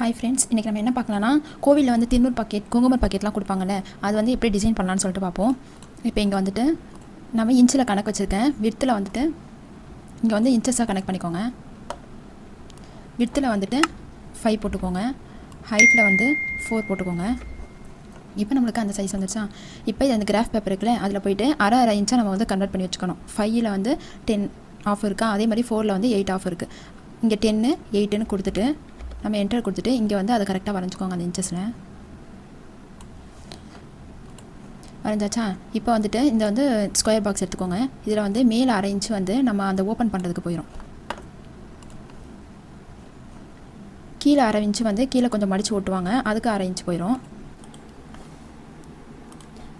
Hi friends, இன்றைக்கி நம்ம என்ன பார்க்கலாம்னா கோவிலில் வந்து திருநூறு பாக்கெட் குங்குமம் பாக்கெட்லாம் கொடுப்பாங்கல்ல, அது வந்து எப்படி டிசைன் பண்ணலான்னு சொல்லிட்டு பார்ப்போம். இப்போ இங்கே வந்துட்டு நம்ம இன்ச்சில் கணக்கு வச்சுருக்கேன். வித்தில் வந்துட்டு இங்கே வந்து இன்ச்சஸாக கனெக்ட் பண்ணிக்கோங்க. வித்தில் வந்துட்டு 5 போட்டுக்கோங்க. ஹைட்டில் வந்து 4 போட்டுக்கோங்க. இப்போ நம்மளுக்கு அந்த சைஸ் வந்துச்சா. இப்போ இது அந்த கிராஃப் பேப்பர் இருக்குல்ல, அதில் போய்ட்டு அரை இன்ச்சாக நம்ம வந்து கன்வெர்ட் பண்ணி வச்சுக்கணும். 5ல் வந்து 10 ஆஃப் இருக்கா, அதே மாதிரி 4ல் வந்து 8 ஆஃப் இருக்குது. இங்கே 10 8ன்னு கொடுத்துட்டு நம்ம என்டர் கொடுத்துட்டு இங்கே வந்து அதை கரெக்டாக வரைஞ்சிக்கோங்க. அந்த இன்ச்சஸில் வரைஞ்சாச்சா. இப்போ வந்துட்டு இந்த வந்து ஸ்கொயர் பாக்ஸ் எடுத்துக்கோங்க. இதில் வந்து மேலே அரை இன்ச்சு வந்து நம்ம அந்த ஓப்பன் பண்ணுறதுக்கு போயிடும். கீழே அரை இன்ச்சு வந்து கீழே கொஞ்சம் மடித்து ஓட்டுவாங்க, அதுக்கு அரை இன்ச்சு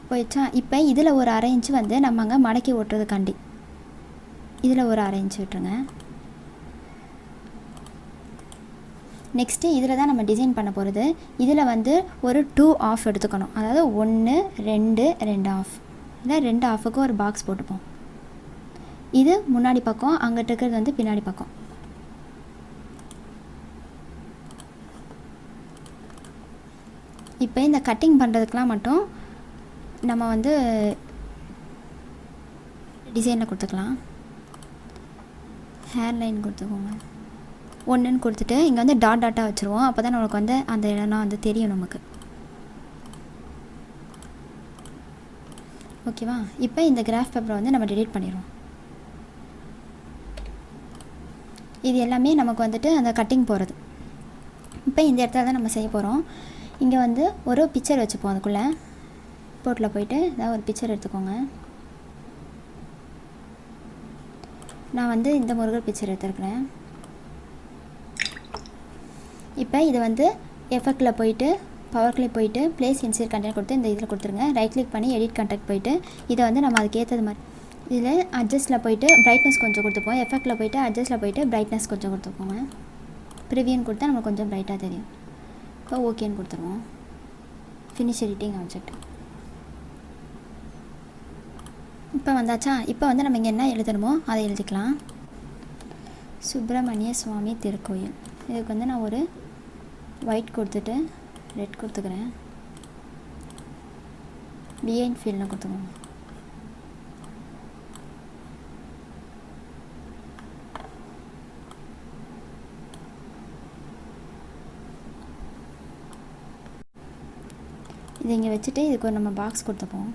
போயிடுச்சா. இப்போ இதில் ஒரு அரை இன்ச்சு வந்து நம்ம அங்கே மடக்கி ஓட்டுறதுக்காண்டி இதில் ஒரு அரை இன்ச்சு விட்டுருங்க. நெக்ஸ்ட்டு இதில் தான் நம்ம டிசைன் பண்ண போகிறது. இதில் வந்து ஒரு 2 ஆஃப் எடுத்துக்கணும். அதாவது 1 2 2 ஆஃப், இல்லை 2 ஆஃபுக்கு ஒரு பாக்ஸ் போட்டுப்போம். இது முன்னாடி பக்கம், அங்கிட்ட இருக்கிறது வந்து பின்னாடி பக்கம். இப்போ இந்த கட்டிங் பண்ணுறதுக்கெலாம் மட்டும் நம்ம வந்து டிசைனில் கொடுத்துக்கலாம். ஹேர் லைன் கொடுத்துக்கோங்க. 1ன்னு கொடுத்துட்டு இங்கே வந்து டாட்டாக வச்சுருவோம். அப்போ தான் நம்மளுக்கு வந்து அந்த இடம்னா வந்து தெரியும் நமக்கு. ஓகேவா. இப்போ இந்த கிராஃப் பேப்பரை வந்து நம்ம டெலீட் பண்ணிடுவோம். இது எல்லாமே நமக்கு வந்துட்டு அந்த கட்டிங் போகிறது. இப்போ இந்த இடத்துல தான் நம்ம செய்ய போகிறோம். இங்கே வந்து ஒரு பிக்சர் வச்சுப்போம். அதுக்குள்ளே போர்ட்டில் போயிட்டு ஏதாவது ஒரு பிக்சர் எடுத்துக்கோங்க. நான் வந்து இந்த முருகர் பிக்சர் எடுத்துருக்கிறேன். இப்போ இது வந்து எஃபெக்டில் போயிட்டு பவர்க்கில் போயிட்டு ப்ளேஸ் இன்சர்ட் கண்டென்ட் கொடுத்து இந்த இதில் கொடுத்துருங்க. ரைட் கிளிக் பண்ணி எடிட் கண்டென்ட் போயிட்டு இதை வந்து நம்ம அதுக்கு ஏற்றது மாதிரி இதில் அட்ஜஸ்ட்டில் போயிட்டு பிரைட்னஸ் கொஞ்சம் கொடுத்துப்போம். எஃபெக்டில் போயிட்டு அட்ஜஸ்ட்டில் போயிட்டு பிரைட்னஸ் கொஞ்சம் கொடுத்துப்போங்க. ப்ரிவியூன்னு கொடுத்தா நமக்கு கொஞ்சம் பிரைட்டாக தெரியும். இப்போ ஓகேன்னு கொடுத்துருவோம். Finish editing object. இப்போ வந்தாச்சா. இப்போ வந்து நம்ம இங்கே என்ன எழுதணுமோ அதை எழுதிக்கலாம். சுப்பிரமணிய சுவாமி திருக்கோயில். இதுக்கு வந்து நான் ஒரு ஒயிட் கொடுத்துட்டு ரெட் கொடுத்துக்கிறேன். பிஹைண்ட் ஃபீல்ட்னு கொடுத்துக்கோங்க. இது இங்கே வச்சுட்டு இதுக்கு ஒரு நம்ம பாக்ஸ் கொடுத்துப்போம்.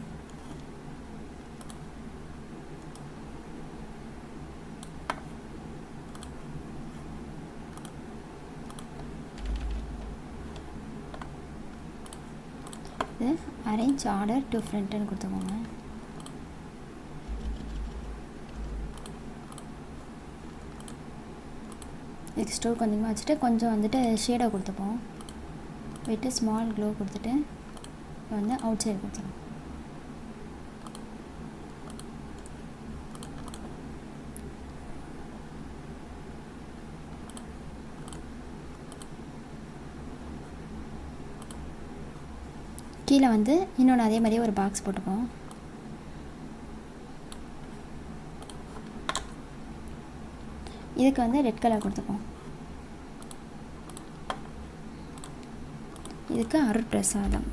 அரேஞ்ச் ஆர்டர் டு ஃப்ரண்ட்னு கொடுத்துக்கோங்க. இதுக்கு ஸ்டோர் கொஞ்சமாக வச்சுட்டு கொஞ்சம் வந்துட்டு ஷேடோ கொடுத்துப்போம். போயிட்டு ஸ்மால் க்ளோ கொடுத்துட்டு இப்போ வந்து அவுட் சைடு கொடுத்துருவோம். கீழே வந்து இன்னொன்று அதே மாதிரியே ஒரு பாக்ஸ் போட்டுப்போம். இதுக்கு வந்து ரெட் கலர் கொடுத்துப்போம். இதுக்கு அருட்பிரசாதம்.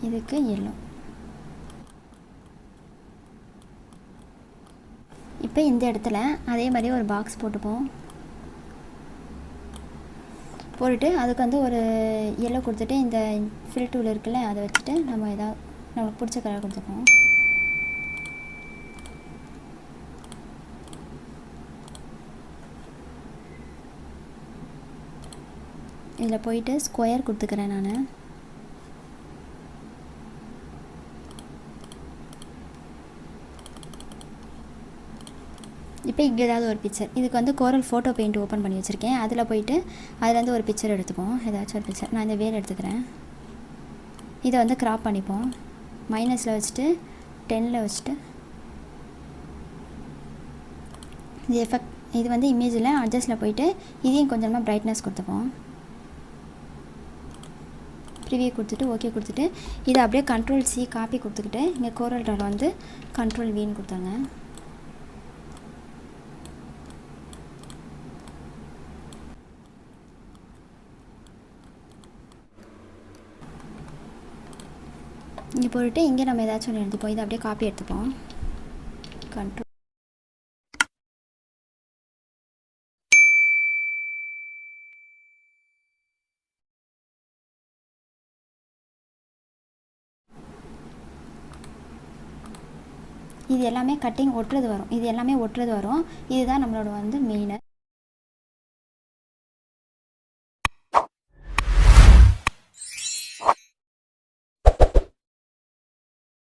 இதுக்கு எல்லோ. இப்போ இந்த இடத்துல அதே மாதிரி ஒரு பாக்ஸ் போட்டுப்போம். போட்டுட்டு அதுக்கு வந்து ஒரு எல்லோ கொடுத்துட்டு இந்த ஃபில் டூல் இருக்குல்ல, அதை வச்சுட்டு நம்ம ஏதாவது நம்மளுக்கு பிடிச்ச கலர் கொடுத்துப்போம். இதில் போயிட்டு ஸ்கொயர் கொடுத்துக்கிறேன் நான். இப்போ இங்கே ஏதாவது ஒரு பிக்சர். இதுக்கு வந்து கோரல் ஃபோட்டோ பெயிண்ட் ஓப்பன் பண்ணி வச்சுருக்கேன். அதில் போயிட்டு அதில் ஒரு பிக்சர் எடுத்துப்போம். ஏதாச்சும் ஒரு பிக்சர். நான் இந்த வேல் எடுத்துக்கிறேன். இதை வந்து க்ராப் பண்ணிப்போம். மைனஸில் வச்சுட்டு 10ல் வச்சுட்டு இது எஃபெக்ட். இது வந்து இமேஜில் அட்ஜஸ்ட்டில் போயிட்டு இதையும் கொஞ்சமாக பிரைட்னஸ் கொடுத்துப்போம். ப்ரிவியூ கொடுத்துட்டு ஓகே கொடுத்துட்டு இதை அப்படியே Ctrl+C காப்பி கொடுத்துக்கிட்டு இங்கே Coreldraw வந்து Ctrl+Vன்னு கொடுத்தாங்க. இங்கே போட்டுட்டு இங்கே நம்ம ஏதாச்சும் ஒன்று எடுத்துப்போம். இதை அப்படியே காப்பி எடுத்துப்போம். கண்ட்ரோல் இது எல்லாமே கட்டிங் ஒட்டுறது வரும். இது எல்லாமே ஒட்டுறது வரும். இதுதான் நம்மளோட வந்து மெயின்.